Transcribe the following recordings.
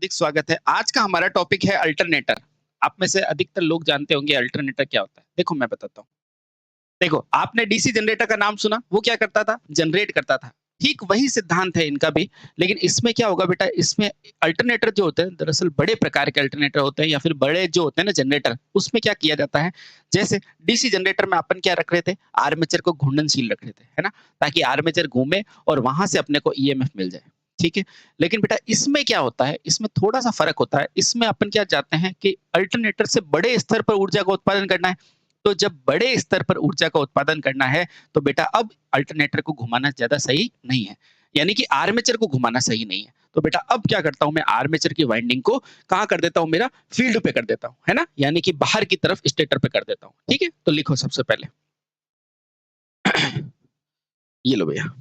हार्दिक स्वागत है। आज का हमारा टॉपिक है अल्टरनेटर। आप में से अधिकतर लोग जानते होंगे अल्टरनेटर क्या होता है। देखो मैं बताता हूँ। देखो, आपने डीसी जनरेटर का नाम सुना, वो क्या करता था? जनरेट करता था। ठीक वही सिद्धांत है इनका भी, लेकिन इसमें क्या होगा बेटा, इसमें अल्टरनेटर जो होते हैं, दरअसल बड़े प्रकार के अल्टरनेटर होते हैं या फिर बड़े जो होते हैं ना जनरेटर, उसमें क्या किया जाता है, जैसे डीसी जनरेटर में अपन क्या रख रहे थे? आर्मेचर को घूर्णनशील रख रहे थे, है ना? ताकि आर्मेचर घूमे और वहां से अपने को ईएमएफ मिल जाए। ठीक है। लेकिन बेटा इसमें क्या होता है, इसमें थोड़ा सा फर्क होता है। इसमें अपन क्या चाहते हैं कि अल्टरनेटर से बड़े स्तर पर ऊर्जा का उत्पादन करना है। तो जब बड़े स्तर पर ऊर्जा का उत्पादन करना है, तो बेटा अब अल्टरनेटर को घुमाना ज्यादा सही नहीं है, यानी कि आर्मेचर को घुमाना सही नहीं है। तो बेटा अब क्या करता हूं मैं, आर्मेचर की वाइंडिंग को कहां कर देता हूं, मेरा फील्ड पे कर देता हूं, है ना, यानी कि बाहर की तरफ स्टेटर पे कर देता हूं। ठीक है, तो लिखो सबसे पहले ये लो भैया।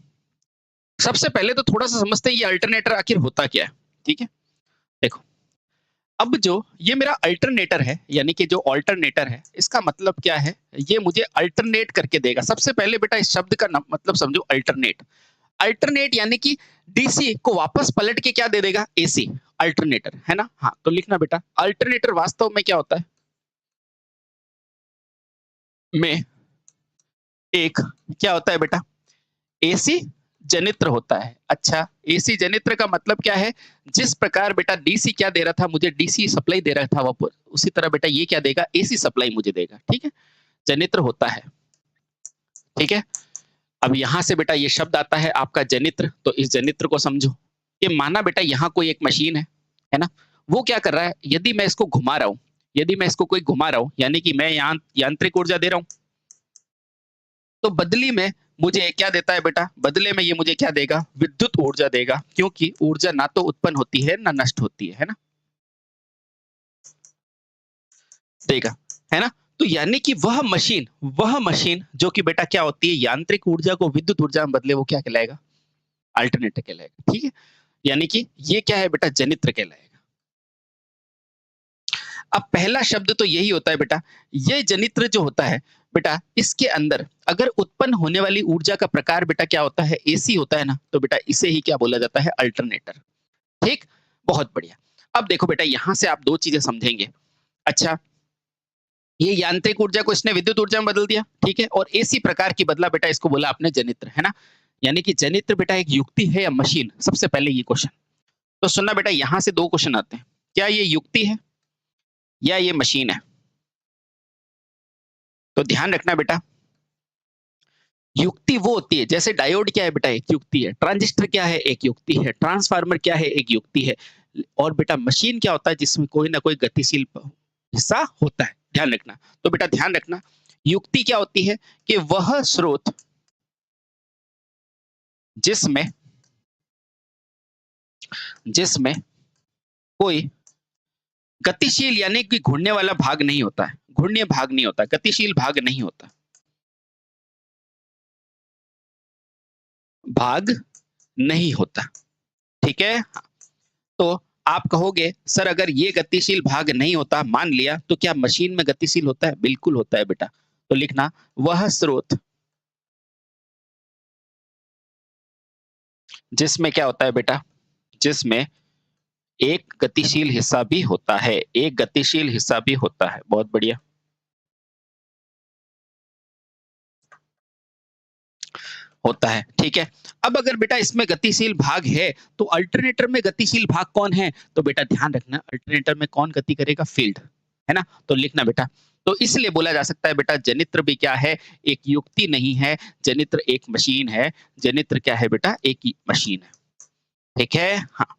सबसे पहले तो थोड़ा सा समझते हैं ये अल्टरनेटर आखिर होता क्या है। ठीक है, देखो, अब जो ये मेरा अल्टरनेटर है, यानी कि जो अल्टरनेटर है, इसका मतलब क्या है, ये मुझे अल्टरनेट करके देगा। सबसे पहले बेटा इस शब्द का मतलब समझो, अल्टरनेट। अल्टरनेट यानी कि डीसी को वापस पलट के क्या दे देगा, एसी। अल्टरनेटर, है ना। हाँ, तो लिखना बेटा, अल्टरनेटर वास्तव में क्या होता है, में एक क्या होता है बेटा, एसी जनित्र होता है। अच्छा, एसी जनित्र का मतलब क्या है, जिस प्रकार बेटा डीसी क्या दे रहा था, मुझे डीसी सप्लाई दे रहा था वो, उसी तरह बेटा ये क्या देगा, एसी सप्लाई मुझे देगा। ठीक है, जनित्र होता है। ठीक है, अब यहां से बेटा ये शब्द आता है आपका जनित्र। तो इस जनित्र को समझो कि माना बेटा यहाँ कोई एक मशीन है ना, वो क्या कर रहा है, यदि मैं इसको घुमा रहा हूं, यदि मैं इसको कोई घुमा रहा हूं, यानी कि मैं यांत्रिक ऊर्जा दे रहा हूं, तो बदली में मुझे क्या देता है बेटा, बदले में ये मुझे क्या देगा, विद्युत ऊर्जा देगा, क्योंकि ऊर्जा ना तो उत्पन्न होती है ना नष्ट होती है ना, देगा, है ना। तो यानी कि वह मशीन जो कि बेटा क्या होती है, यांत्रिक ऊर्जा को विद्युत ऊर्जा में बदले, वो क्या कहलाएगा, अल्टरनेटर कहलाएगा। ठीक है, यानी कि ये क्या है बेटा, जनित्र कहलाएगा। अब पहला शब्द तो यही होता है बेटा, ये जनित्र जो होता है बेटा, इसके अंदर अगर उत्पन्न होने वाली ऊर्जा का प्रकार बेटा क्या होता है, एसी होता है ना, तो बेटा इसे ही क्या बोला जाता है, अल्टरनेटर। ठीक, बहुत बढ़िया। अब देखो बेटा, यहां से आप दो चीजें समझेंगे। अच्छा, ये यांत्रिक ऊर्जा को इसने विद्युत ऊर्जा में बदल दिया, ठीक है, और एसी प्रकार की बदला बेटा, इसको बोला आपने जनित्र, है ना। यानी कि जनित्र बेटा एक युक्ति है या मशीन, सबसे पहले ये क्वेश्चन। तो सुनना बेटा, यहां से दो क्वेश्चन आते हैं, क्या ये युक्ति है या ये मशीन है। तो ध्यान रखना बेटा, युक्ति वो होती है, जैसे डायोड क्या है बेटा, एक युक्ति है, ट्रांजिस्टर क्या है, एक युक्ति है, ट्रांसफार्मर क्या है, एक युक्ति है। और बेटा मशीन क्या होता है, जिसमें कोई ना कोई गतिशील हिस्सा होता है, ध्यान रखना। तो बेटा ध्यान रखना, युक्ति क्या होती है कि वह स्रोत जिसमें जिसमें कोई गतिशील यानी कि घूमने वाला भाग नहीं होता है, घूर्णीय भाग नहीं होता, गतिशील भाग नहीं होता, भाग नहीं होता। ठीक है, तो आप कहोगे सर अगर ये गतिशील भाग नहीं होता, मान लिया, तो क्या मशीन में गतिशील होता है, बिल्कुल होता है बेटा। तो लिखना, वह स्रोत जिसमें क्या होता है बेटा, जिसमें एक गतिशील हिस्सा भी होता है, एक गतिशील हिस्सा भी होता है, बहुत बढ़िया। होता है, ठीक है। अब अगर बेटा इसमें गतिशील भाग है, तो अल्टरनेटर में गतिशील भाग कौन है, तो बेटा ध्यान रखना, अल्टरनेटर में कौन गति करेगा, फील्ड, है ना। तो लिखना बेटा, तो इसलिए बोला जा सकता है बेटा, जनित्र भी क्या है, एक युक्ति नहीं है, जनित्र एक मशीन है। जनित्र क्या है बेटा, एक मशीन है। ठीक है, हाँ।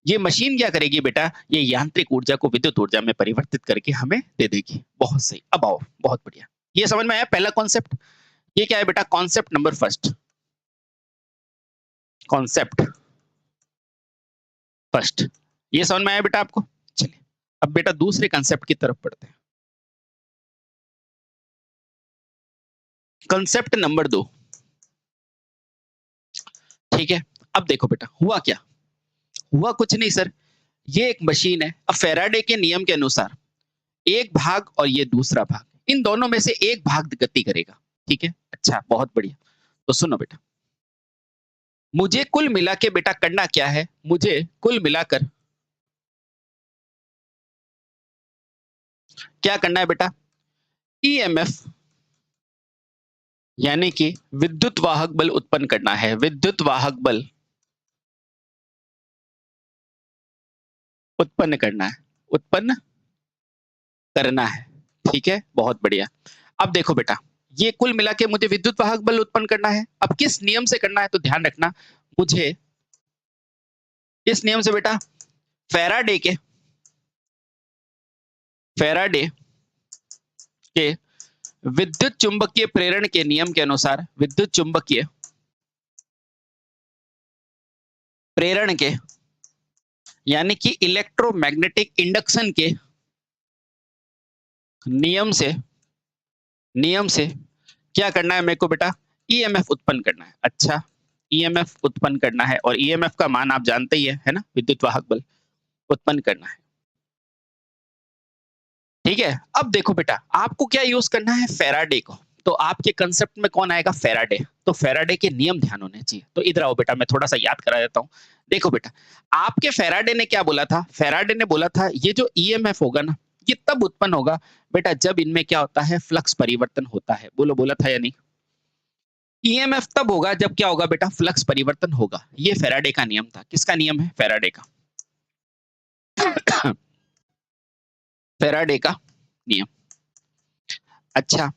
ये मशीन क्या करेगी बेटा, ये यांत्रिक ऊर्जा को विद्युत ऊर्जा में परिवर्तित करके हमें दे देगी। बहुत सही, अब आओ, बहुत बढ़िया। ये समझ में आया पहला कॉन्सेप्ट। ये क्या है बेटा, concept number first, concept first. ये समझ में आया बेटा आपको। चलिए, अब बेटा दूसरे कंसेप्ट की तरफ पढ़ते हैं। कंसेप्ट नंबर दो। ठीक है, अब देखो बेटा, हुआ क्या, हुआ कुछ नहीं सर, ये एक मशीन है। अब फैराडे के नियम के अनुसार एक भाग और ये दूसरा भाग, इन दोनों में से एक भाग गति करेगा। ठीक है, अच्छा, बहुत बढ़िया। तो सुनो बेटा, मुझे कुल मिला के बेटा करना क्या है, मुझे कुल मिलाकर क्या करना है बेटा, ईएमएफ यानी कि विद्युत वाहक बल उत्पन्न करना है, विद्युत वाहक बल उत्पन्न करना है, उत्पन्न करना है। ठीक है, बहुत बढ़िया। अब देखो बेटा, ये कुल मिला के मुझे विद्युत वाहक बल उत्पन्न करना है। अब किस नियम से करना है तो ध्यान रखना, मुझे इस नियम से बेटा फैराडे के विद्युत चुंबकीय प्रेरण के नियम के अनुसार, विद्युत चुंबकीय प्रेरण के यानी कि इलेक्ट्रोमैग्नेटिक इंडक्शन के नियम से क्या करना है मेरे को बेटा, ईएमएफ उत्पन्न करना है। अच्छा, ईएमएफ उत्पन्न करना है और ईएमएफ का मान आप जानते ही है ना, विद्युत वाहक बल उत्पन्न करना है। ठीक है, अब देखो बेटा, आपको क्या यूज करना है, फैराडे को। तो आपके कंसेप्ट में कौन आएगा, फैराडे। तो फैराडे के नियम ध्यान होने चाहिए। तो इधर आओ बेटा, मैं थोड़ा सा याद करा देता हूं। देखो बेटा, आपके फैराडे ने क्या बोला था, फैराडे ने बोला था ये जो ईएमएफ होगा ना, ये तब उत्पन्न होगा बेटा जब इनमें क्या होता है, फ्लक्स परिवर्तन होता है। बोलो, बोला था या नहीं। ईएमएफ तब होगा जब क्या होगा बेटा, फ्लक्स परिवर्तन होगा। ये फैराडे का नियम था। किसका नियम है, फैराडे का। फैराडे का नियम। अच्छा,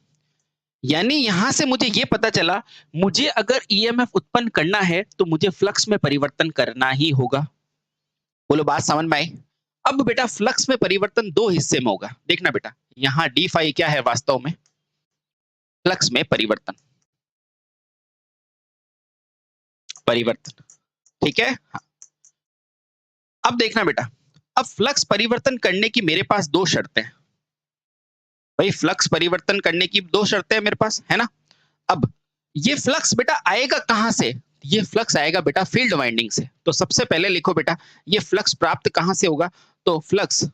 यानी यहां से मुझे ये पता चला, मुझे अगर ईएमएफ उत्पन्न करना है तो मुझे फ्लक्स में परिवर्तन करना ही होगा। बोलो, बात समझ में आई। अब बेटा, फ्लक्स में परिवर्तन दो हिस्से में होगा। देखना बेटा, यहां डी फाई क्या है, वास्तव में फ्लक्स में परिवर्तन। ठीक है, हाँ। अब देखना बेटा, अब फ्लक्स परिवर्तन करने की मेरे पास दो शर्तें हैं। भाई, फ्लक्स परिवर्तन करने की दो शर्तें हैं मेरे पास, है ना। अब ये फ्लक्स बेटा आएगा कहां से, ये फ्लक्स आएगा बेटा फील्ड वाइंडिंग से। तो सबसे पहले लिखो बेटा, ये फ्लक्स प्राप्त कहां से होगा, तो फ्लक्स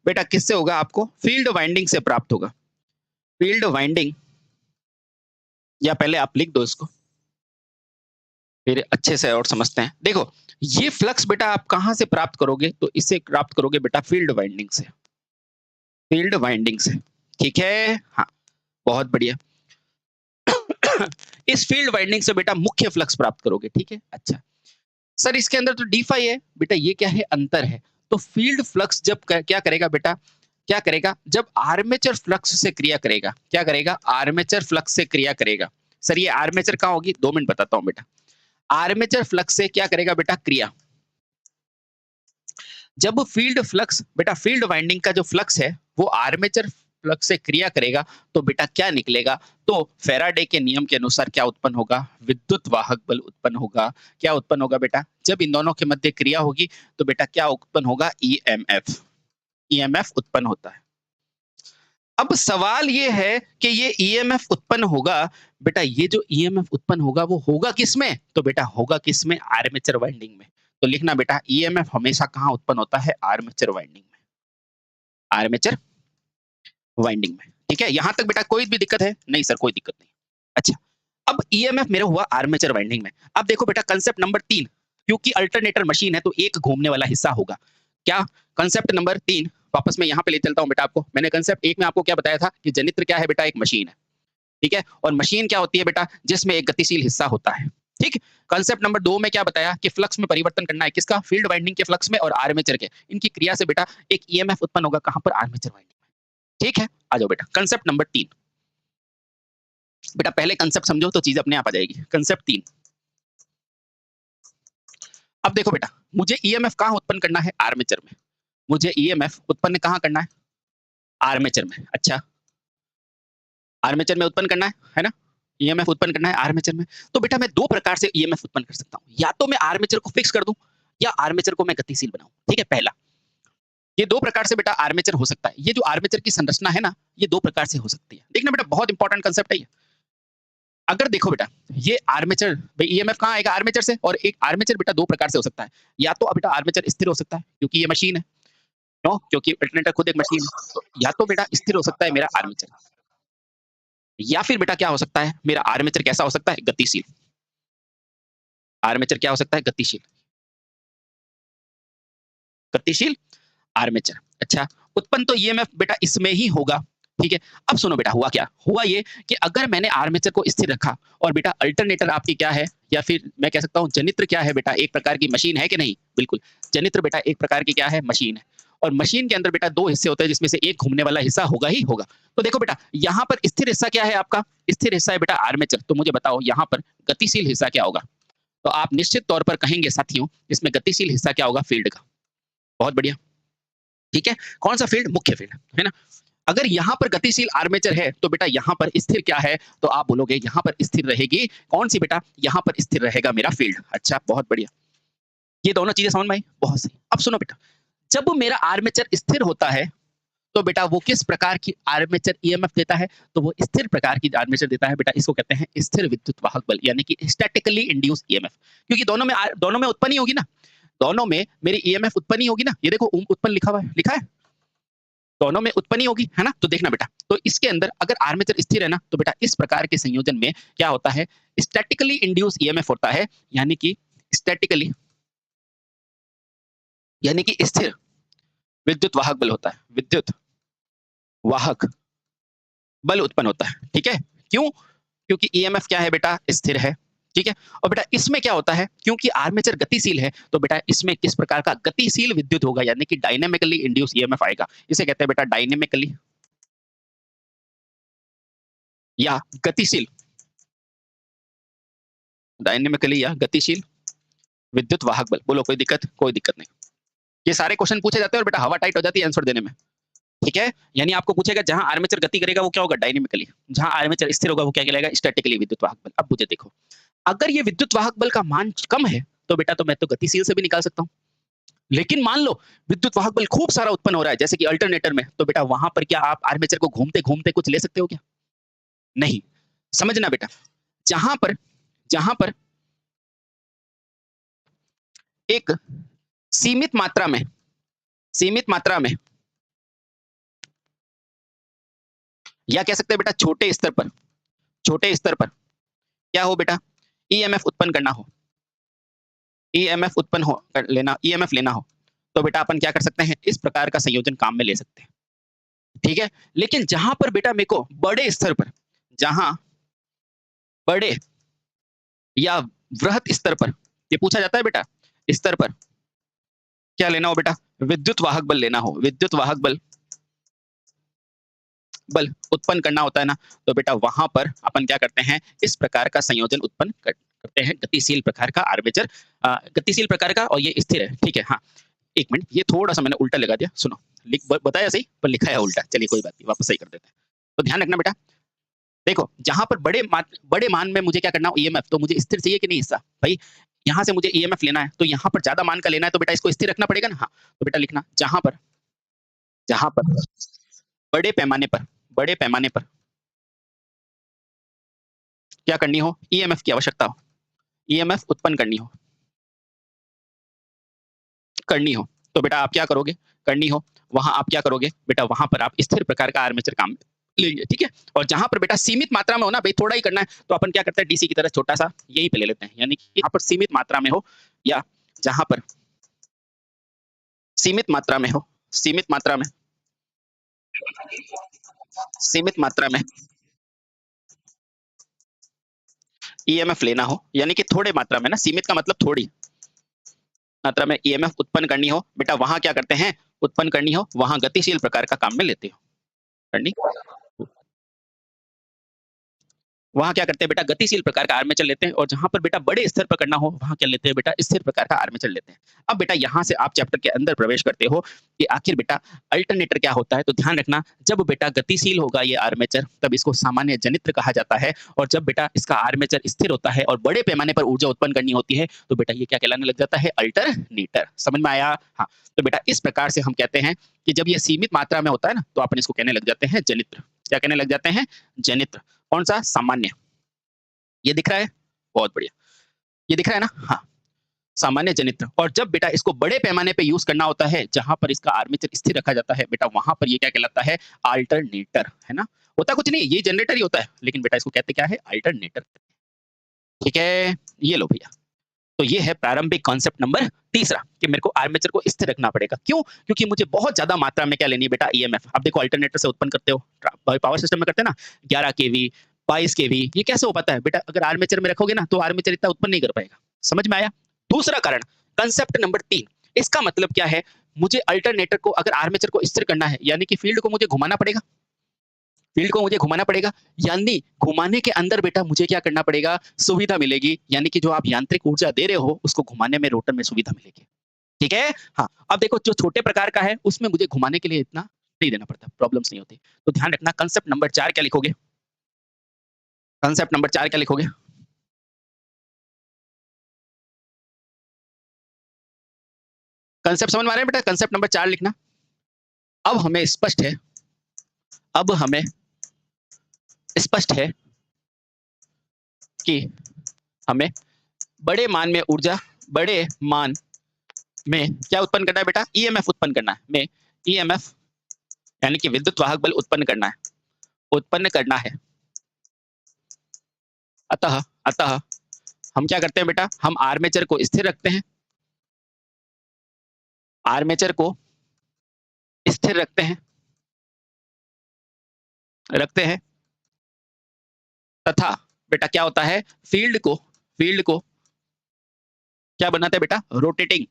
बेटा किससे होगा, आपको फील्ड वाइंडिंग से प्राप्त होगा। फील्ड वाइंडिंग, या पहले आप लिख दो इसको, फिर अच्छे से और समझते हैं। देखो, ये फ्लक्स बेटा आप कहां से प्राप्त करोगे, तो इसे प्राप्त करोगे बेटा फील्ड वाइंडिंग से, फील्ड वाइंडिंग से। ठीक है, हाँ, बहुत बढ़िया। इस फील्ड वाइंडिंग से बेटा मुख्य फ्लक्स प्राप्त करोगे। ठीक है, अच्छा सर, इसके अंदर तो डी फाई है बेटा, ये क्या है, अंतर है। तो फील्ड फ्लक्स जब क्या करेगा बेटा, क्या करेगा, जब आर्मेचर फ्लक्स से क्रिया करेगा। क्या करेगा, आर्मेचर फ्लक्स से क्रिया करेगा। सर, ये आर्मेचर कहां होगी, 2 मिनट बताता हूं बेटा। आर्मेचर फ्लक्स से क्या करेगा बेटा, क्रिया। जब फील्ड फ्लक्स बेटा, फील्ड वाइंडिंग का जो फ्लक्स है वो आर्मेचर फ्लक्स से क्रिया करेगा, तो बेटा क्या निकलेगा, तो फैराडे के नियम के अनुसार क्या उत्पन्न होगा, विद्युत वाहक बल उत्पन्न होगा। क्या उत्पन्न होगा बेटा, जब इन दोनों के मध्य क्रिया होगी तो बेटा क्या उत्पन्न होगा, ईएमएफ। ईएमएफ उत्पन्न होता है। अब सवाल ये है कि ये ईएमएफ उत्पन्न होगा बेटा, ये जो ईएमएफ उत्पन्न होगा वो होगा किसमें, तो बेटा होगा किसमें, आर्मेचर वाइंडिंग में। तो लिखना बेटा, ईएमएफ हमेशा कहां उत्पन्न होता है, आर्मेचर वाइंडिंग में, आर्मेचर वाइंडिंग में। ठीक है, यहां तक बेटा कोई भी दिक्कत है, नहीं सर कोई दिक्कत नहीं। अच्छा, अब ईएमएफ मेरा हुआ आर्मेचर वाइंडिंग में। अब देखो बेटा, कंसेप्ट नंबर 3, क्योंकि अल्टरनेटर मशीन है तो एक घूमने वाला हिस्सा होगा। क्या, कंसेप्ट नंबर 3, वापस मैं यहाँ पे ले चलता हूँ बेटा आपको। मैंने कंसेप्ट 1 में आपको क्या बताया था कि जनित्र क्या है बेटा, एक मशीन है। ठीक है, और मशीन क्या होती है बेटा, जिसमें एक गतिशील हिस्सा होता है। ठीक, कंसेप्ट नंबर 2 में क्या बताया कि फ्लक्स में परिवर्तन करना है, किसका, फील्ड वाइंडिंग के फ्लक्स में और आर्मेचर के, इनकी क्रिया से बेटा एक ईएमएफ उत्पन्न होगा, कहां पर, आर्मेचर वाइंडिंग में। ठीक है, आ जाओ बेटा कंसेप्ट नंबर 3। बेटा पहले कंसेप्ट समझो तो चीज अपने आप आ जाएगी। कंसेप्ट 3, अब देखो बेटा, मुझे ईएमएफ कहां उत्पन्न करना है, आर्मेचर में। मुझे ईएमएफ उत्पन्न कहां करना है, आर्मेचर में। अच्छा, आर्मेचर में उत्पन्न करना है ना, ईएमएफ उत्पन्न करना है आर्मेचर में। तो बेटा मैं दो प्रकार से ईएमएफ उत्पन्न कर सकता हूं, या तो मैं आर्मेचर को फिक्स कर दूं या आर्मेचर को मैं गतिशील बनाऊं। ठीक है, पहला, ये दो प्रकार से बेटा आर्मेचर हो सकता है। ये जो आर्मेचर की संरचना है ना, ये दो प्रकार से हो सकती है। देखना बेटा, बहुत इंपॉर्टेंट कंसेप्ट है ये। अगर देखो बेटा, ये आर्मेचर, ईएमएफ कहां आएगा, आर्मेचर से। और एक आर्मेचर बेटा दो प्रकार से हो सकता है, या तो बेटा आर्मेचर स्थिर हो सकता है क्योंकि ये मशीन है, नो, क्योंकि अल्टरनेटर खुद एक मशीन है। तो या तो बेटा स्थिर हो सकता है मेरा आर्मेचर, या फिर बेटा क्या हो सकता है, मेरा आर्मेचर कैसा हो सकता है, गतिशील। आर्मेचर क्या हो सकता है, गतिशील, गतिशील आर्मेचर। अच्छा, उत्पन्न तो ईएमएफ बेटा इसमें ही होगा, ठीक है? अब सुनो बेटा हुआ क्या? हुआ ये कि अगर मैंने आर्मेचर को स्थिर रखा और बेटा अल्टरनेटर आपकी क्या है या फिर मैं कह सकता हूँ जनित्र क्या है बेटा एक प्रकार की मशीन है कि नहीं? बिल्कुल, जनित्र बेटा एक प्रकार की क्या है? मशीन है और मशीन के अंदर बेटा 2 हिस्से होते हैं जिसमें से एक घूमने वाला हिस्सा होगा ही होगा। तो देखो बेटा यहाँ पर स्थिर हिस्सा क्या है आपका? स्थिर हिस्सा है बेटा आर्मेचर, तो मुझे बताओ यहाँ पर गतिशील हिस्सा क्या होगा? तो आप निश्चित तौर पर कहेंगे साथियों, इसमें गतिशील हिस्सा क्या होगा? फ़ील्ड का। बहुत बढ़िया, ठीक है? कौन सा फ़ील्ड? मुख्य फ़ील्ड, है ना? अगर यहाँ पर गतिशील आर्मेचर है, तो बेटा यहाँ पर स्थिर क्या है? तो आप बोलोगे यहाँ पर स्थिर रहेगी कौन-सी बेटा? यहाँ पर स्थिर रहेगा मेरा फ़ील्ड। अच्छा, बहुत बढ़िया। ये दोनों चीज़ें समझ में आई? बहुत सही। अब सुनो बेटा, जब मेरा आर्मेचर स्थिर होता है, तो बेटा वो किस प्रकार की आर्मेचर ईएमएफ देता है? तो वो स्थिर प्रकार की आर्मेचर देता है बेटा, इसको कहते हैं स्थिर विद्युत वाहक बल यानी कि स्टैटिकली इंड्यूस्ड ईएमएफ क्योंकि दोनों में उत्पन्न ही होगी ना, दोनों में मेरी ईएमएफ उत्पन्न ही होगी ना। ये देखो उत्पन्न लिखा हुआ है, लिखा है? दोनों में उत्पन्न ही होगी, है ना? तो देखना बेटा, तो इसके अंदर अगर आर्मेचर स्थिर है ना, तो बेटा इस प्रकार के संयोजन में क्या होता है? स्टैटिकली इंड्यूस्ड ईएमएफ होता है, यानी कि स्टैटिकली यानी कि स्थिर विद्युत वाहक बल होता है। विद्युत वाहक बल उत्पन्न होता है, ठीक है? क्यों? क्योंकि ईएमएफ क्या है बेटा? स्थिर है, ठीक है? और बेटा इसमें क्या होता है? क्योंकि आर्मेचर गतिशील है, तो बेटा इसमें किस प्रकार का गतिशील विद्युत होगा यानी कि डायनामिकली इंड्यूस्ड ईएमएफ आएगा। इसे कहते हैं बेटा डायनामिकली या गतिशील डायनामिकली या गतिशील विद्युत वाहक बल। बोलो कोई दिक्कत? कोई दिक्कत नहीं। ये सारे क्वेश्चन पूछे जाते हैं और बेटा हवा टाइट हो जाती है आंसर देने में। ठीक है? यानी आपको पूछेगा जहां आर्मेचर गति करेगा वो क्या होगा? डायनामिकली। जहां आर्मेचर स्थिर होगा वो क्या कहलाएगा? स्टैटिकली विद्युत वाहक बल। अब मुझे देखो, अगर ये विद्युत वाहक बल का मान कम है, तो बेटा तो मैं तो गतिशील से भी निकाल सकता हूँ। लेकिन मान लो विद्युत वाहक बल खूब सारा उत्पन्न हो रहा है जैसे कि अल्टरनेटर में, तो बेटा वहां पर क्या आप आर्मेचर को घूमते-घूमते कुछ ले सकते हो क्या? नहीं। समझना बेटा, जहां पर जहां पर एक सीमित मात्रा में सीमित मात्रा में या कह सकते हैं बेटा छोटे स्तर पर क्या हो बेटा? ईएमएफ उत्पन्न करना हो, ईएमएफ उत्पन्न हो लेना ईएमएफ लेना हो, तो बेटा अपन क्या कर सकते हैं? इस प्रकार का संयोजन काम में ले सकते हैं, ठीक है? लेकिन जहां पर बेटा मेरे को बड़े स्तर पर जहां बड़े या वृहत स्तर पर ये पूछा जाता है बेटा स्तर पर क्या लेना हो बेटा? विद्युत वाहक बल लेना हो, विद्युत वाहक बल उत्पन्न करना होता है ना, तो बेटा वहां पर अपन क्या करते हैं? इस प्रकार का संयोजन उत्पन्न करते हैं गतिशील प्रकार का आर्मेचर गतिशील प्रकार का और ये स्थिर है, ठीक है? हाँ, एक मिनट ये थोड़ा सा मैंने उल्टा लगा दिया, सुनो बताया सही पर लिखा है उल्टा। चलिए कोई बात नहीं, वापस सही कर देते हैं। तो ध्यान रखना बेटा, देखो जहां पर बड़े मान में मुझे क्या करना हो? ईएमएफ तो मुझे स्थिर चाहिए कि नहीं हिस्सा भाई? यहाँ से मुझे ईएमएफ लेना है तो यहाँ पर ज्यादा मान का लेना है तो बेटा इसको स्थिर रखना पड़ेगा ना। हाँ, तो बेटा लिखना जहां पर बड़े पैमाने पर बड़े पैमाने पर क्या करनी हो? ईएमएफ की आवश्यकता हो, ईएमएफ उत्पन्न करनी हो तो बेटा आप क्या करोगे? करनी हो वहां आप क्या करोगे बेटा? वहां पर आप स्थिर प्रकार का आर्मेचर काम लेंगे, ठीक है? और जहां पर बेटा सीमित मात्रा में हो ना भाई, थोड़ा ही करना है तो अपन क्या करते हैं? डीसी की तरह छोटा सा यहीं पे ले लेते हैं, यानी कि यहाँ पर सीमित मात्रा में हो या जहां पर सीमित मात्रा में हो सीमित मात्रा में सीमित मात्रा में ईएमएफ लेना हो, यानी कि थोड़े मात्रा में ना, सीमित का मतलब थोड़ी मात्रा में ईएमएफ उत्पन्न करनी हो बेटा, वहां क्या करते हैं? उत्पन्न करनी हो वहां गतिशील प्रकार का काम में लेते हो। करनी वहाँ क्या करते हैं बेटा? गतिशील प्रकार का आर्मेचर लेते हैं और जहाँ पर बेटा बड़े स्तर पर करना हो, वहाँ क्या लेते हैं बेटा? स्थिर प्रकार का आर्मेचर लेते हैं। अब बेटा यहाँ से आप चैप्टर के अंदर प्रवेश करते हो कि आखिर बेटा अल्टरनेटर क्या होता है? तो ध्यान रखना, जब बेटा गतिशील होगा ये आर्मेचर, तब इसको सामान्य जनित्र कहा जाता है और जब बेटा इसका आर्मेचर स्थिर होता है और बड़े पैमाने पर ऊर्जा उत्पन्न करनी होती है, तो बेटा ये क्या कहलाने लग जाता है? अल्टरनेटर। समझ में आया? हाँ, तो बेटा इस प्रकार से हम कहते हैं कि जब ये सीमित मात्रा में होता है ना, तो अपन इसको कहने लग जाते हैं जनित्र। क्या कहने लग जाते हैं? जनित्र। कौन सा? सामान्य। ये दिख रहा है? बहुत बढ़िया। ये दिख रहा है ना? हाँ, सामान्य जनित्र। और जब बेटा इसको बड़े पैमाने पे यूज़ करना होता है, जहाँ पर इसका आर्मेचर स्थिर रखा जाता है, बेटा वहाँ पर ये क्या कहलाता है? अल्टरनेटर, है ना? होता कुछ नहीं, ये जनरेटर ही होता है, लेकिन बेटा इसको कहते क्या है? अल्टरनेटर। ठीक है? ये लो भैया। तो ये है प्रारंभिक कॉन्सेप्ट नंबर तीसरा कि मेरे को आर्मेचर को स्थिर रखना पड़ेगा। क्यों? क्योंकि मुझे बहुत ज्यादा मात्रा में क्या लेनी है बेटा, ईएमएफ। अब देखो अल्टरनेटर से उत्पन्न करते हो, पावर सिस्टम में करते हैं ना, 11 केवी 22 केवी, ये कैसे हो पाता है बेटा? अगर आर्मेचर में रखोगे ना तो आर्मेचर इतना उत्पन्न नहीं कर पाएगा। समझ में आया? दूसरा कारण, कंसेप्ट नंबर 3, इसका मतलब क्या है, मुझे अल्टरनेटर को अगर आर्मेचर को स्थिर करना है यानी कि फील्ड को मुझे घुमाना पड़ेगा, फील्ड को मुझे घुमाना पड़ेगा, यानी घुमाने के अंदर बेटा मुझे क्या करना पड़ेगा, सुविधा मिलेगी, यानी कि जो आप यांत्रिक ऊर्जा दे रहे हो उसको घुमाने में रोटर में सुविधा मिलेगी। ठीक है? हाँ, अब देखो जो छोटे प्रकार का है उसमें मुझे घुमाने के लिए इतना नहीं देना पड़ता, प्रॉब्लम्स नहीं होती। तो ध्यान रखना, कंसेप्ट नंबर 4 क्या लिखोगे? कंसेप्ट नंबर 4 क्या लिखोगे? कंसेप्ट समझ में आ रहे हैं बेटा? कंसेप्ट नंबर 4 लिखना। अब हमें स्पष्ट है, अब हमें स्पष्ट है कि हमें बड़े मान में ऊर्जा, बड़े मान में क्या उत्पन्न करना है बेटा? ईएमएफ उत्पन्न करना है। में ईएमएफ यानी कि विद्युत वाहक बल उत्पन्न करना है, उत्पन्न करना है। अतः अतः हम क्या करते हैं बेटा? हम आर्मेचर को स्थिर रखते हैं, आर्मेचर को स्थिर रखते हैं तथा बेटा क्या होता है, फील्ड को क्या बनाते हैं बेटा? रोटेटिंग,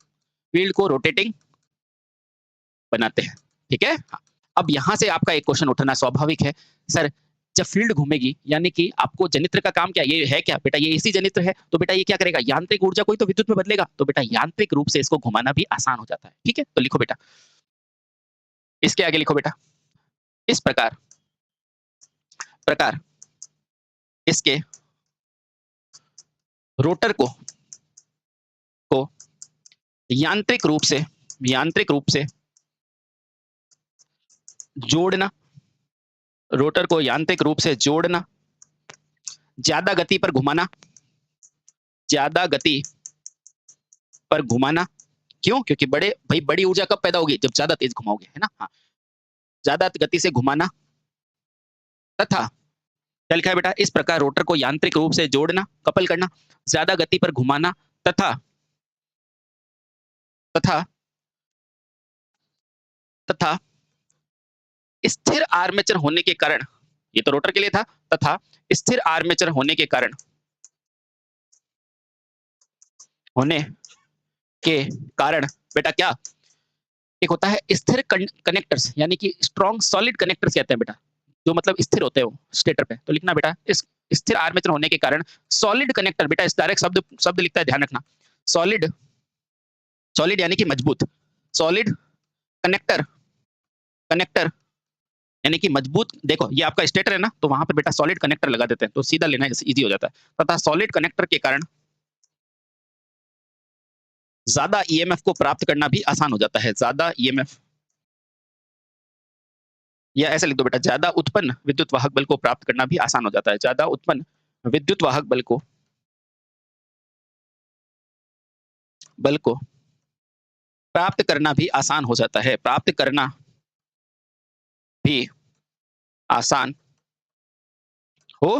फील्ड को रोटेटिंग बनाते हैं। ठीक है? हाँ। अब यहां से आपका एक क्वेश्चन उठना स्वाभाविक है, सर जब फील्ड घूमेगी यानी कि आपको जनित्र का काम क्या, ये है क्या बेटा? ये एसी जनित्र है, तो बेटा ये क्या करेगा? यांत्रिक ऊर्जा को ही तो विद्युत में बदलेगा, तो बेटा यांत्रिक रूप से इसको घुमाना भी आसान हो जाता है। ठीक है? तो लिखो बेटा, इसके आगे लिखो बेटा, इस प्रकार प्रकार इसके रोटर को यांत्रिक रूप से जोड़ना, रोटर को यांत्रिक रूप से जोड़ना, ज्यादा गति पर घुमाना, ज्यादा गति पर घुमाना। क्यों? क्योंकि बड़ी ऊर्जा कब पैदा होगी? जब ज्यादा तेज घुमाओगे, है ना? हाँ, ज्यादा गति से घुमाना तथा क्या लिखा है बेटा? इस प्रकार रोटर को यांत्रिक रूप से जोड़ना, कपल करना, ज्यादा गति पर घुमाना तथा तथा तथा स्थिर आर्मेचर होने के कारण, ये तो रोटर के लिए था, तथा स्थिर आर्मेचर होने के कारण बेटा क्या एक होता है, स्थिर कनेक्टर्स यानी कि स्ट्रॉन्ग सॉलिड कनेक्टर्स कहते हैं बेटा, जो मतलब स्थिर होते हो स्टेटर पे। तो लिखना बेटा, इस स्थिर आर्मेचर होने के कारण सॉलिड कनेक्टर, बेटा इस डायरेक्ट शब्द शब्द लिखता है, ध्यान रखना। सॉलिड, सॉलिड यानी कि मजबूत, सॉलिड कनेक्टर, कनेक्टर यानी कि मजबूत। देखो ये आपका स्टेटर है ना, तो वहां पर बेटा सॉलिड कनेक्टर लगा देते हैं, तो सीधा लेना इजी हो जाता है। तथा सॉलिड कनेक्टर के कारण ज्यादा ईएमएफ को प्राप्त करना भी आसान हो जाता है, ज्यादा ईएमएफ, या ऐसे लिख दो बेटा, ज्यादा उत्पन्न विद्युत वाहक बल को प्राप्त करना भी आसान हो जाता है, ज्यादा उत्पन्न विद्युत वाहक बल को प्राप्त करना भी आसान हो जाता है, प्राप्त करना भी आसान हो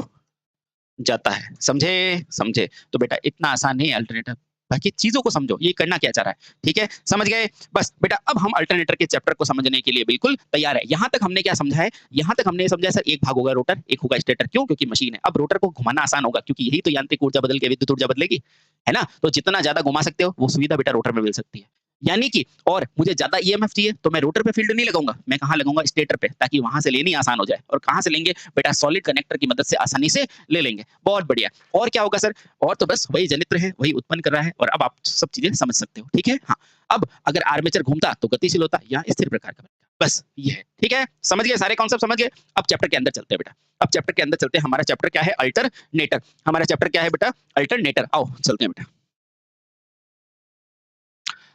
जाता है। समझे? समझे? तो बेटा इतना आसान नहीं है अल्टरनेटर, बाकी चीजों को समझो, ये करना क्या चाह रहा है। ठीक है? समझ गए? बस बेटा अब हम अल्टरनेटर के चैप्टर को समझने के लिए बिल्कुल तैयार है। यहां तक हमने क्या समझा है? यहां तक हमने समझा सर, एक भाग होगा रोटर, एक होगा स्टेटर। क्यों? क्योंकि मशीन है। अब रोटर को घुमाना आसान होगा, क्योंकि यही तो यांत्रिक ऊर्जा बदल के विद्युत ऊर्जा बदलेगी, है ना? तो जितना ज्यादा घुमा सकते हो वो सुविधा बेटा रोटर में मिल सकती है। यानी कि और मुझे ज्यादा ईएमएफ चाहिए तो मैं रोटर पे फील्ड नहीं लगाऊंगा, मैं कहां लगाऊंगा? स्टेटर पे, ताकि वहां से लेनी आसान हो जाए। और कहां से लेंगे बेटा? सॉलिड कनेक्टर की मदद से आसानी से ले लेंगे। बहुत बढ़िया। और क्या होगा सर? और तो बस वही जनित्र है, वही उत्पन्न कर रहा है, और अब आप सब चीजें समझ सकते हो। ठीक है? हाँ, अब अगर आर्मेचर घूमता तो गतिशील होता, या स्थिर प्रकार का बनता। बस ये है। ठीक है? समझ गए? सारे कॉन्सेप्ट समझ गए? अब चैप्टर के अंदर चलते हैं बेटा, अब चैप्टर के अंदर चलते हैं। हमारा चैप्टर क्या है? अल्टरनेटर। हमारा चैप्टर क्या है बेटा? अल्टरनेटर। आओ चलते हैं बेटा।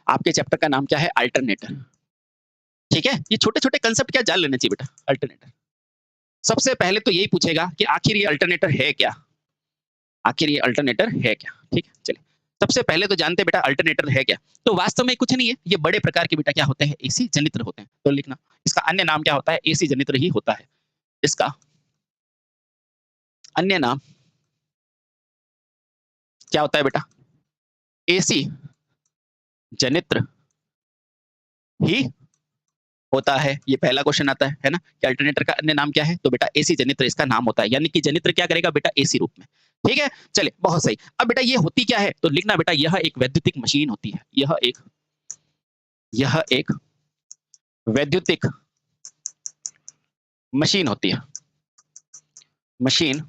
आपके चैप्टर का नाम क्या है? अल्टरनेटर। ठीक है? ये छोटे छोटे कंसेप्ट क्या जान लेने चाहिए बेटा। अल्टरनेटर, सबसे पहले तो यही पूछेगा कि आखिर ये अल्टरनेटर है क्या, आखिर ये अल्टरनेटर है क्या। ठीक है? चलिए सबसे पहले तो जानते हैं बेटा अल्टरनेटर है क्या। तो वास्तव में कुछ नहीं है, ये बड़े प्रकार के बेटा क्या होते हैं? एसी जनित्र होते हैं। तो लिखना, इसका अन्य नाम क्या होता है? एसी जनित्र ही होता है। इसका अन्य नाम क्या होता है बेटा? एसी जनित्र ही होता है। ये पहला क्वेश्चन आता है ना कि अल्टरनेटर का अन्य नाम क्या है, तो बेटा एसी जनित्र इसका नाम होता है, यानी कि जनित्र क्या करेगा बेटा एसी रूप में। ठीक है, चलिए बहुत सही। अब बेटा ये होती क्या है, तो लिखना बेटा यह एक वैद्युतिक मशीन होती है, यह एक वैद्युतिक मशीन होती है, मशीन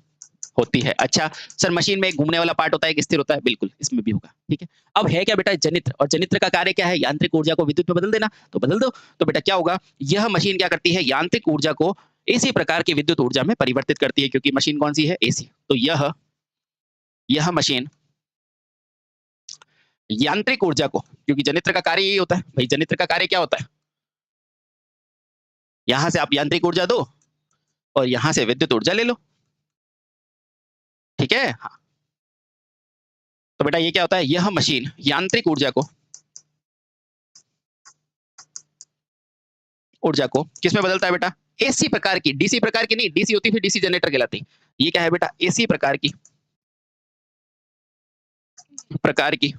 होती है। अच्छा सर, मशीन में एक घूमने वाला पार्ट होता है, एक स्थिर होता है, बिल्कुल इसमें भी होगा। ठीक है, अब है क्या बेटा जनित्र, और जनित्र का कार्य क्या है, यांत्रिक ऊर्जा को विद्युत में बदल देना, तो बदल दो। तो बेटा क्या होगा, यह मशीन क्या करती है, यांत्रिक ऊर्जा को इसी प्रकार की विद्युत ऊर्जा में परिवर्तित करती है, क्योंकि मशीन कौन सी है, एसी। तो यह मशीन यांत्रिक ऊर्जा को, क्योंकि जनित्र का कार्य यही होता है भाई, जनित्र का कार्य क्या होता है, यहां से आप यांत्रिक ऊर्जा दो और यहां से विद्युत ऊर्जा ले लो। ठीक है, हाँ। तो बेटा ये क्या होता है, यह मशीन यांत्रिक ऊर्जा को किसमें बदलता है बेटा, एसी प्रकार की, डीसी प्रकार की नहीं, डीसी होती फिर डीसी जनरेटर कहलाती। ये क्या है बेटा, एसी प्रकार की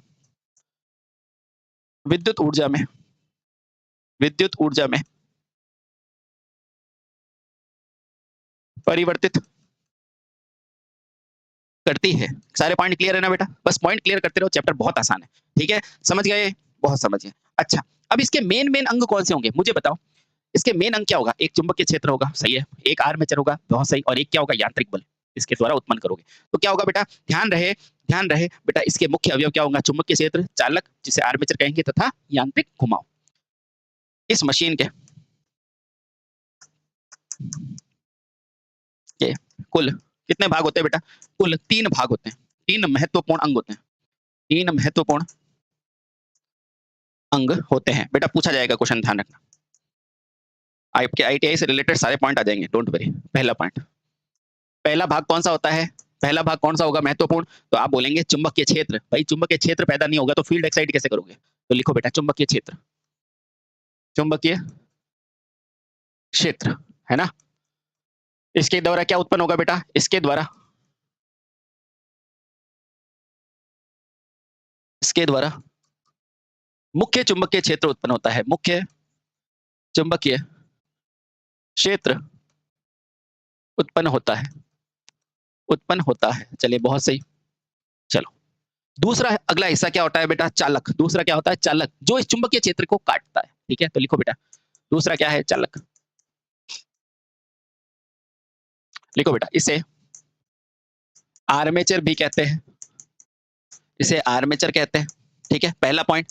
विद्युत ऊर्जा में परिवर्तित करती है। सारे पॉइंट क्लियर है ना बेटा, बस पॉइंट क्लियर करते रहो, चैप्टर बहुत आसान है। ठीक है, समझ गए, बहुत समझ गए। अच्छा अब इसके मेन अंग कौन से होंगे मुझे बताओ, इसके मेन अंग क्या होगा, एक चुंबकीय क्षेत्र होगा, सही है, एक आर्मेचर होगा, बहुत सही, और एक क्या होगा, यांत्रिक बल इसके द्वारा उत्पन्न करोगे। तो क्या होगा बेटा, ध्यान रहे बेटा, इसके मुख्य अवयव क्या होगा, चुंबकीय क्षेत्र, चालक जिसे आर्मेचर कहेंगे, तथा यांत्रिक घुमाव। इस मशीन के कुल कितने भाग होते हैं बेटा, कुल 3 भाग होते हैं, 3 महत्वपूर्ण अंग होते हैं, 3 महत्वपूर्ण अंग होते हैं। बेटा पूछा जाएगा क्वेश्चन, ध्यान रखना, आपके आईटीआई से रिलेटेड सारे पॉइंट आ जाएंगे, डोंट वरी। पहला पॉइंट, पहला भाग कौन सा होता है, पहला भाग कौन सा होगा महत्वपूर्ण, तो आप बोलेंगे चुंबकीय क्षेत्र। भाई चुंबकीय क्षेत्र पैदा नहीं होगा तो फील्ड एक्साइट कैसे करोगे, तो लिखो बेटा चुंबकीय क्षेत्र है ना। इसके द्वारा क्या उत्पन्न होगा बेटा, इसके द्वारा मुख्य चुंबकीय क्षेत्र उत्पन्न होता है, मुख्य चुंबकीय क्षेत्र उत्पन्न होता है। चलिए बहुत सही। चलो दूसरा अगला हिस्सा क्या होता है बेटा, चालक। दूसरा क्या होता है, चालक, जो इस चुंबकीय क्षेत्र को काटता है। ठीक है, तो लिखो बेटा दूसरा क्या है, चालक। लिखो बेटा, इसे आर्मेचर भी कहते हैं, इसे आर्मेचर कहते हैं। ठीक है, पहला पॉइंट,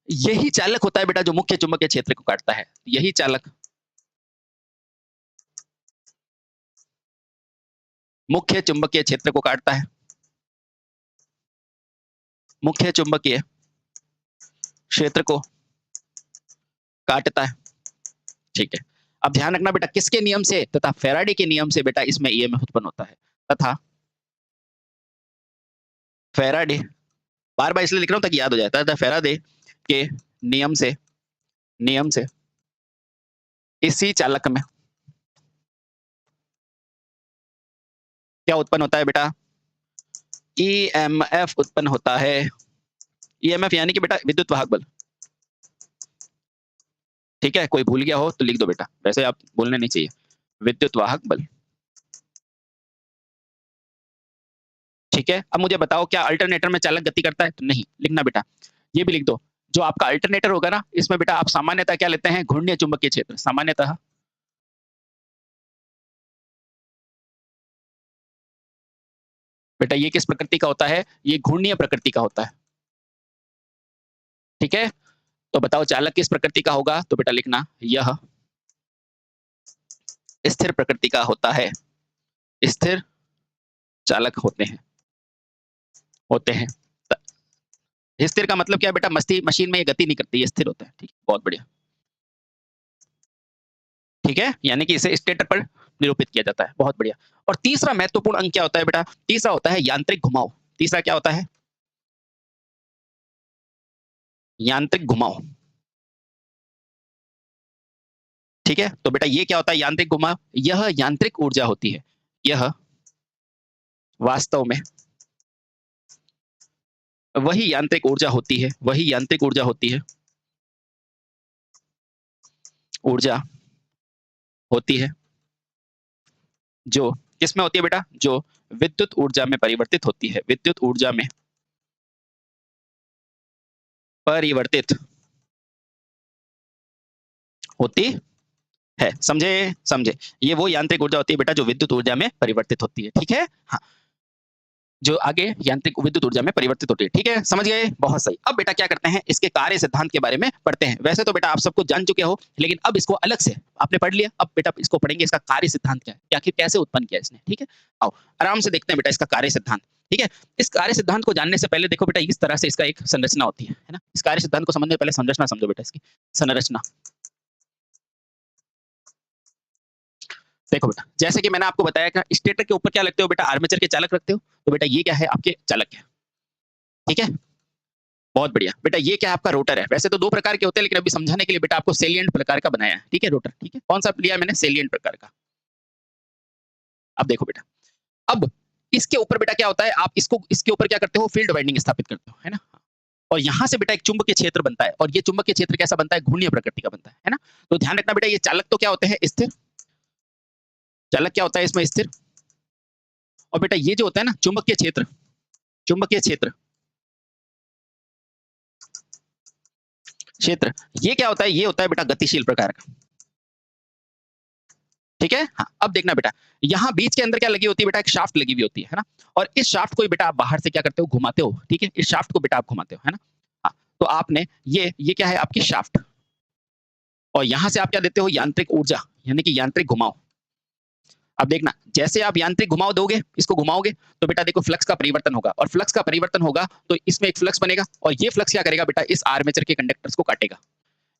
यही चालक होता है बेटा जो मुख्य चुंबकीय क्षेत्र को काटता है, यही चालक मुख्य चुंबकीय क्षेत्र को काटता है, मुख्य चुंबकीय क्षेत्र को काटता है। ठीक है, अब ध्यान रखना बेटा, किसके नियम से, तथा फैराडे के नियम से बेटा इसमें ईएमएफ उत्पन्न होता है, तथा फैराडे, बार बार इसलिए लिख रहा हूं ताकि याद हो जाए, तथा फैराडे के नियम से इसी चालक में क्या उत्पन्न होता है बेटा, ईएमएफ उत्पन्न होता है। ईएमएफ यानी कि बेटा विद्युत वाहक बल। ठीक है, कोई भूल गया हो तो लिख दो बेटा, वैसे आप बोलने नहीं चाहिए, विद्युत वाहक बल। ठीक है, अब मुझे बताओ क्या अल्टरनेटर में चालक गति करता है, तो नहीं, लिखना बेटा, ये भी लिख दो, जो आपका अल्टरनेटर होगा ना, इसमें बेटा आप सामान्यतः क्या लेते हैं, घूर्णीय चुंबकीय क्षेत्र, सामान्यतः बेटा ये किस प्रकृति का होता है, ये घूर्णीय प्रकृति का होता है। ठीक है, तो बताओ चालक किस प्रकृति का होगा, तो बेटा लिखना यह स्थिर प्रकृति का होता है, स्थिर चालक होते हैं। स्थिर का मतलब क्या है बेटा, मशीन में ये गति नहीं करती, ये स्थिर होता है। ठीक है, बहुत बढ़िया। ठीक है, यानी कि इसे स्टेटर पर निरूपित किया जाता है, बहुत बढ़िया। और तीसरा महत्वपूर्ण अंग क्या होता है बेटा, तीसरा होता है यांत्रिक घुमाव। तीसरा क्या होता है, यांत्रिक घुमाव। ठीक है, तो बेटा ये क्या होता है, यांत्रिक घुमाव, यह यांत्रिक ऊर्जा होती है, यह वास्तव में वही यांत्रिक ऊर्जा होती है, वही यांत्रिक ऊर्जा होती है, ऊर्जा होती है जो किसमें होती है बेटा, जो विद्युत ऊर्जा में परिवर्तित होती है, विद्युत ऊर्जा में परिवर्तित होती है। समझे? समझे? ये वो यांत्रिक ऊर्जा होती है बेटा जो विद्युत ऊर्जा में परिवर्तित होती है, ठीक है? हाँ, जो आगे यांत्रिक विद्युत ऊर्जा में परिवर्तित होती है, ठीक है? समझ गए? बहुत सही। अब बेटा क्या करते हैं, इसके कार्य सिद्धांत के बारे में पढ़ते हैं। वैसे तो बेटा आप सब कुछ जान चुके हो, लेकिन अब इसको अलग से आपने पढ़ लिया, अब बेटा इसको पढ़ेंगे, इसका कार्य सिद्धांत क्या है, कि आखिर कैसे उत्पन्न किया इसने, ठीक है? आओ आराम से देखते हैं बेटा इसका कार्य सिद्धांत, ठीक है? इस कार्य सिद्धांत को जानने से पहले देखो बेटा इस तरह से इसका एक संरचना होती है ना? इस कार्य सिद्धांत को समझने से पहले संरचना समझो बेटा, इसकी संरचना। देखो बेटा, जैसे कि मैंने आपको बताया कि स्टेटर के ऊपर क्या लगते हो बेटा, आर्मेचर के चालक रखते हो, तो बेटा ये क्या है, आपके चालक है, ठीक है? बहुत बढ़िया बेटा, ये क्या है, आपका रोटर है। वैसे तो दो प्रकार के होते हैं, लेकिन अभी समझाने के लिए बेटा आपको सेलिएंट प्रकार का बनाया है, ठीक है? रोटर, ठीक है? कौन सा लिया मैंने, सेलिएंट प्रकार का। अब देखो बेटा, अब इसके ऊपर बेटा क्या होता है, आप इसको इसके ऊपर क्या करते हो, फील्ड वाइंडिंग स्थापित करते हो, है ना? और यहाँ से बेटा एक चुंबकीय क्षेत्र बनता है, और ये चुंबकीय क्षेत्र कैसा बनता है, घूर्णीय प्रकृति का बनता है ना? तो ध्यान रखना बेटा, ये चालक तो क्या होते हैं, स्थिर चालक, क्या होता है इसमें, स्थिर। और बेटा ये जो होता है ना चुंबकीय क्षेत्र, चुंबकीय क्षेत्र क्षेत्र, ये क्या होता है, ये होता है बेटा गतिशील प्रकार का, ठीक है? हाँ, अब देखना बेटा, यहाँ बीच के अंदर क्या लगी होती है बेटा, एक शाफ्ट लगी हुई होती है ना? और इस शाफ्ट को बेटा आप बाहर से क्या करते हो, घुमाते हो, ठीक है? इस शाफ्ट को बेटा आप घुमाते हो, है ना? हाँ, तो आपने ये क्या है, आपकी शाफ्ट, और यहाँ से आप क्या देते हो, यांत्रिक ऊर्जा, यानी कि यांत्रिक घुमाव। अब देखना, जैसे आप यांत्रिक घुमाव दोगे, इसको घुमाओगे, तो बेटा देखो फ्लक्स का परिवर्तन होगा, और फ्लक्स का परिवर्तन होगा तो इसमें एक फ्लक्स बनेगा, और ये फ्लक्स क्या करेगा बेटा, इस आर्मेचर के कंडक्टर्स को काटेगा।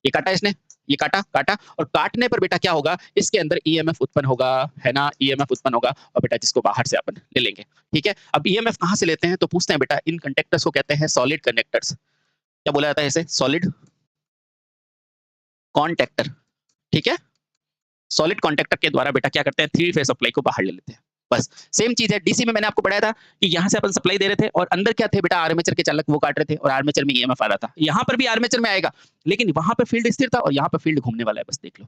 ये काटा इसने, ये काटा काटा, और काटने पर बेटा क्या होगा, इसके अंदर ईएमएफ उत्पन्न होगा, है ना? ईएमएफ उत्पन्न होगा, और बेटा जिसको बाहर से अपन ले लेंगे, ठीक है? अब ईएमएफ कहाँ से लेते हैं, तो पूछते हैं बेटा, इन कंडक्टर्स को कहते हैं सॉलिड कंडक्टर्स। क्या बोला जाता है इसे, सॉलिड कॉन्टैक्टर, ठीक है? सॉलिड कॉन्टैक्टर के द्वारा बेटा क्या करते हैं, थ्री फेज सप्लाई को बाहर ले लेते हैं। बस सेम चीज है, डीसी में मैंने आपको बताया था कि यहाँ से अपन सप्लाई दे रहे थे, और अंदर क्या थे बेटा, आर्मेचर के चालक वो काट रहे थे, और आर्मेचर में ईएमएफ आ रहा था। यहाँ पर भी आर्मेचर में आएगा, लेकिन वहां पर फील्ड स्थिर था, और यहाँ पर फील्ड घूमने वाला है, बस देख लो,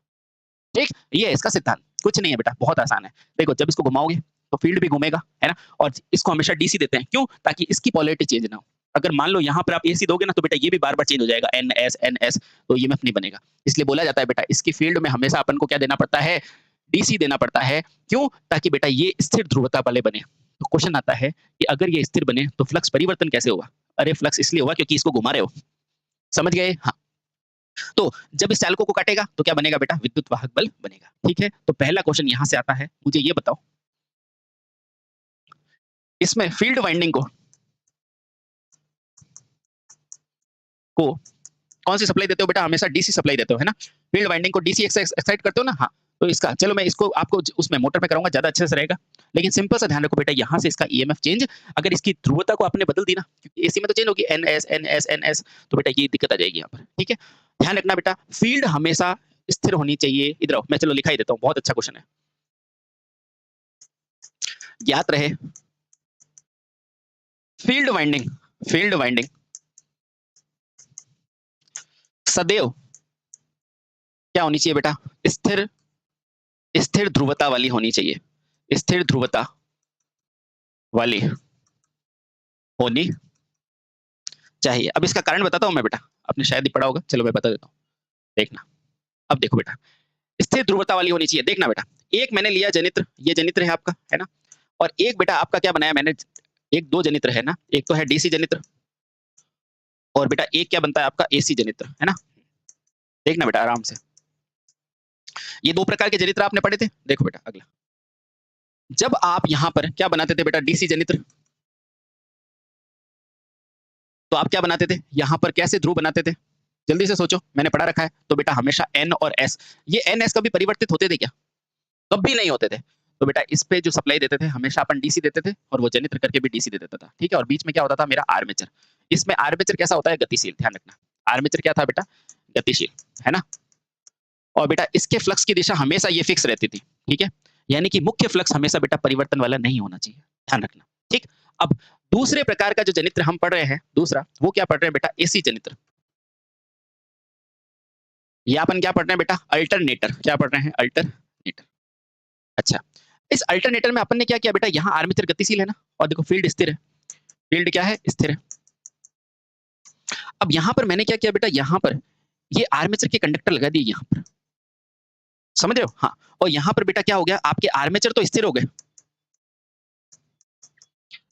ठीक? ये है इसका सिद्धांत, कुछ नहीं है बेटा, बहुत आसान है। देखो जब इसको घुमाओगे तो फील्ड भी घूमेगा, है ना? और इसको हमेशा डीसी देते हैं, क्यों? ताकि इसकी पोलैरिटी चेंज ना हो। अगर मान लो यहाँ पर आप एसी दोगे ना, तो बेटा ये भी बार बार चेंज हो जाएगा, एन एस, तो ईएमएफ नहीं बनेगा। इसलिए बोला जाता है बेटा, इसकी फील्ड में हमेशा अपन को क्या देना पड़ता है, डीसी देना पड़ता है। क्यों? ताकि बेटा ये स्थिर ध्रुवता वाले बने। तो क्वेश्चन आता है कि अगर ये स्थिर बने तो फ्लक्स परिवर्तन कैसे होगा? अरे फ्लक्स इसलिए होगा क्योंकि इसको घुमा रहे हो, समझ गए? हाँ, तो जब इस चालकों को काटेगा तो क्या बनेगा बेटा, विद्युत वाहक बल बनेगा, ठीक है? तो पहला क्वेश्चन यहां से आता है, मुझे ये बताओ, इसमें फील्ड वाइंडिंग को कौन सी सप्लाई देते हो बेटा, हमेशा डीसी सप्लाई देते हो, है ना? फील्ड वाइंडिंग को डीसी एक्साइट करते हो ना? हाँ, तो इसका चलो मैं इसको आपको उसमें मोटर में कराऊंगा, ज्यादा अच्छे से रहेगा। लेकिन सिंपल सा ध्यान रखो बेटा, यहाँ से इसका ईएमएफ चेंज, अगर इसकी ध्रुवता को आपने बदल दी ना, क्योंकि एसी में तो चेंज होगी, एन एस, तो बेटा ये दिक्कत आ जाएगी यहाँ पर, ठीक है? ध्यान रखना बेटा, फील्ड हमेशा स्थिर होनी चाहिए। इधर आओ, मैं चलो लिखा ही देता हूँ, बहुत अच्छा क्वेश्चन है। ज्ञात रहे फील्ड वाइंडिंग सदैव क्या होनी चाहिए बेटा, स्थिर ध्रुवता वाली होनी चाहिए, स्थिर ध्रुवता वाली होनी चाहिए। अब इसका कारण बताता हूं मैं बेटा, आपने शायद ही पढ़ा होगा, चलो मैं बता देता हूं, देखना। अब देखो बेटा, स्थिर ध्रुवता वाली होनी चाहिए। देखना बेटा, एक मैंने लिया जनित्र, ये जनित्र है आपका, है ना? और एक बेटा आपका क्या बनाया मैंने, एक दो जनित्र है ना, एक तो है डीसी जनित्र, और बेटा एक क्या बनता है आपका, एसी जनित्र, है ना? देखना बेटा आराम से, ये दो प्रकार के जनित्र आपने पढ़े थे। देखो बेटा अगला, जब आप यहां पर क्या बनाते थे बेटा, डीसी जनित्र, तो आप क्या बनाते थे, यहां पर कैसे ध्रुव बनाते थे, जल्दी से सोचो, मैंने पढ़ा रखा है। तो बेटा हमेशा एन और एस, ये एन एस कभी परिवर्तित होते थे क्या? कभी नहीं होते थे। तो बेटा इस पे जो सप्लाई देते थे हमेशा अपन डीसी देते थे, और वो जनित्र करके भी डीसी दे देता था, ठीक है? और बीच में क्या होता था, मेरा आर्मेचर। इसमें आर्मेचर कैसा होता है, गतिशील। ध्यान रखना, आर्मेचर क्या था बेटा, गतिशील, है ना? और बेटा इसके फ्लक्स की दिशा हमेशा ये फिक्स रहती थी, ठीक है? यानी कि मुख्य फ्लक्स हमेशा बेटा परिवर्तन वाला नहीं होना चाहिए, ध्यान रखना, ठीक? अब दूसरे प्रकार का जो जनित्र हम पढ़ रहे हैं, दूसरा, वो क्या पढ़ रहे हैं बेटा? एसी जनित्र। ये अपन क्या पढ़ रहे हैं बेटा? अल्टरनेटर। क्या पढ़ रहे हैं? अल्टरनेटर। अच्छा, इस अल्टरनेटर में अपन ने क्या किया बेटा? यहाँ आर्मेचर गतिशील है ना, और देखो फील्ड स्थिर है। फील्ड क्या है? स्थिर है। अब यहाँ पर मैंने क्या किया बेटा? यहाँ पर ये आर्मेचर के कंडक्टर लगा दिए यहाँ पर, समझ रहे हो? हाँ, और यहाँ पर बेटा क्या हो गया? आपके आर्मेचर तो स्थिर हो गए,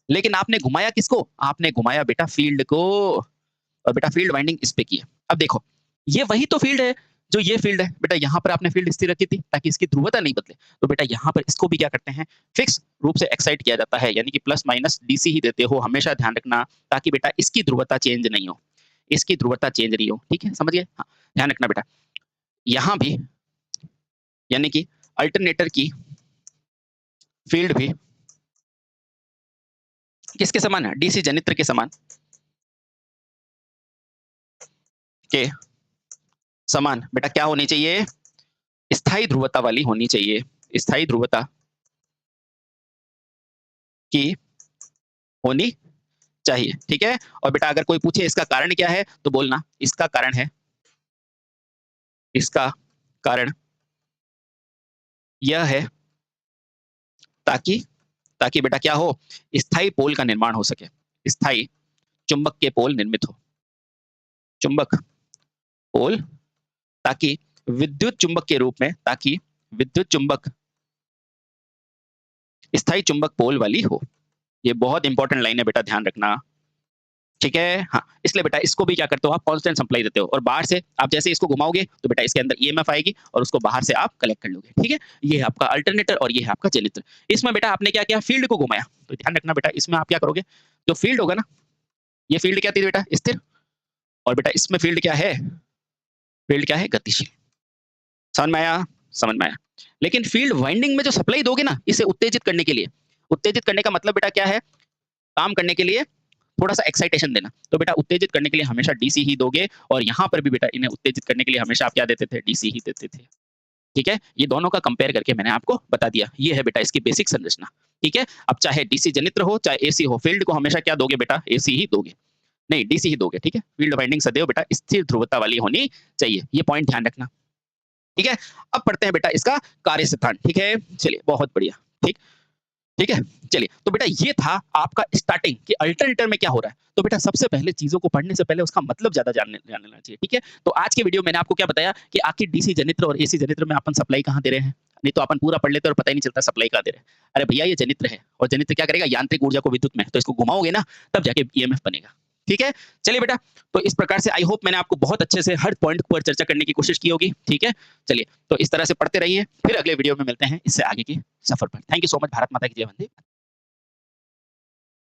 लेकिन आपने घुमाया किसको? आपने घुमाया बेटा फील्ड को, और बेटा फील्ड वाइंडिंग इस पे की है। अब देखो, ये वही तो फील्ड है जो ये फील्ड है बेटा। यहाँ पर आपने फील्ड स्थिर रखी थी ताकि इसकी ध्रुवता नहीं बदले, तो बेटा यहाँ पर इसको भी क्या करते हैं? फिक्स रूप से एक्साइट किया जाता है, यानी कि प्लस माइनस डीसी ही देते हो, हमेशा ध्यान रखना, ताकि बेटा इसकी ध्रुवता चेंज नहीं हो, इसकी ध्रुवता चेंज नहीं हो। ठीक है, समझ गए? हाँ, ध्यान रखना बेटा। यहाँ भी यानी कि अल्टरनेटर की फील्ड भी किसके समान है? डीसी जनित्र के समान, के समान बेटा क्या होनी चाहिए? स्थायी ध्रुवता वाली होनी चाहिए, स्थायी ध्रुवता की होनी चाहिए। ठीक है, और बेटा अगर कोई पूछे इसका कारण क्या है, तो बोलना इसका कारण है, इसका कारण यह है ताकि ताकि बेटा क्या हो? स्थायी पोल का निर्माण हो सके, स्थायी चुंबक के पोल निर्मित हो, चुंबक पोल, ताकि विद्युत चुंबक के रूप में, ताकि विद्युत चुंबक स्थायी चुंबक पोल वाली हो। ये बहुत इंपॉर्टेंट लाइन है बेटा, ध्यान रखना। ठीक है, हाँ, इसलिए बेटा इसको भी क्या करते हो? आप कांस्टेंट सप्लाई देते हो, और बाहर से आप जैसे इसको घुमाओगे तो बेटा इसके अंदर ईएमएफ आएगी, और उसको बाहर से आप कलेक्ट कर लोगे। ठीक है, ये है आपका अल्टरनेटर और ये है आपका जनित्र। इसमें बेटा आपने क्या किया? फील्ड को घुमाया। तो ध्यान रखना बेटा, इसमें आप क्या करोगे? जो फील्ड होगा ना, ये फील्ड क्या थी बेटा? स्थिर, और बेटा इसमें फील्ड क्या है? फील्ड क्या है? गतिशील। समझ में आया? समझ में आया। लेकिन फील्ड वाइंडिंग में जो सप्लाई दोगे ना, इसे उत्तेजित करने के लिए, उत्तेजित करने का मतलब बेटा क्या है? काम करने के लिए थोड़ा सा एक्साइटेशन देना। तो बेटा उत्तेजित करने के लिए हमेशा डीसी ही दोगे, और यहाँ पर भी बेटा इन्हें उत्तेजित करने के लिए हमेशा आप क्या देते थे? डीसी ही देते थे। ठीक है, ये दोनों का कंपेयर करके मैंने आपको बता दिया। ये है बेटा इसकी बेसिक संरचना। ठीक है, अब चाहे डीसी जनित्र हो चाहे एसी हो, फील्ड को हमेशा क्या दोगे बेटा? एसी ही दोगे, नहीं डीसी ही दोगे। ठीक है, फील्ड वाइंडिंग सदैव बेटा स्थिर ध्रुवता वाली होनी चाहिए, ये पॉइंट ध्यान रखना। ठीक है, अब पढ़ते हैं बेटा इसका कार्य सिद्धांत। ठीक है, चलिए बहुत बढ़िया। ठीक ठीक है, चलिए तो बेटा ये था आपका स्टार्टिंग कि अल्टरनेटर में क्या हो रहा है। तो बेटा सबसे पहले चीजों को पढ़ने से पहले उसका मतलब ज्यादा जानने लेना चाहिए। ठीक है, तो आज के वीडियो में मैंने आपको क्या बताया कि आखिर डीसी जनित्र और एसी जनित्र में अपन सप्लाई कहाँ दे रहे हैं। नहीं तो अपन पूरा पढ़ लेते और पता ही नहीं चलता सप्लाई कहाँ दे रहे हैं। अरे भैया ये जनित्र है, और जनित्र क्या करेगा? यांत्रिक ऊर्जा को विद्युत में, तो इसको घुमाओगे ना तब जाके ईएमएफ बनेगा। ठीक है, चलिए बेटा, तो इस प्रकार से आई होप मैंने आपको बहुत अच्छे से हर पॉइंट पर चर्चा करने की कोशिश की होगी। ठीक है, चलिए तो इस तरह से पढ़ते रहिए, फिर अगले वीडियो में मिलते हैं इससे आगे के सफर पर। Thank you so much. Bharat माता की जय। वंदे।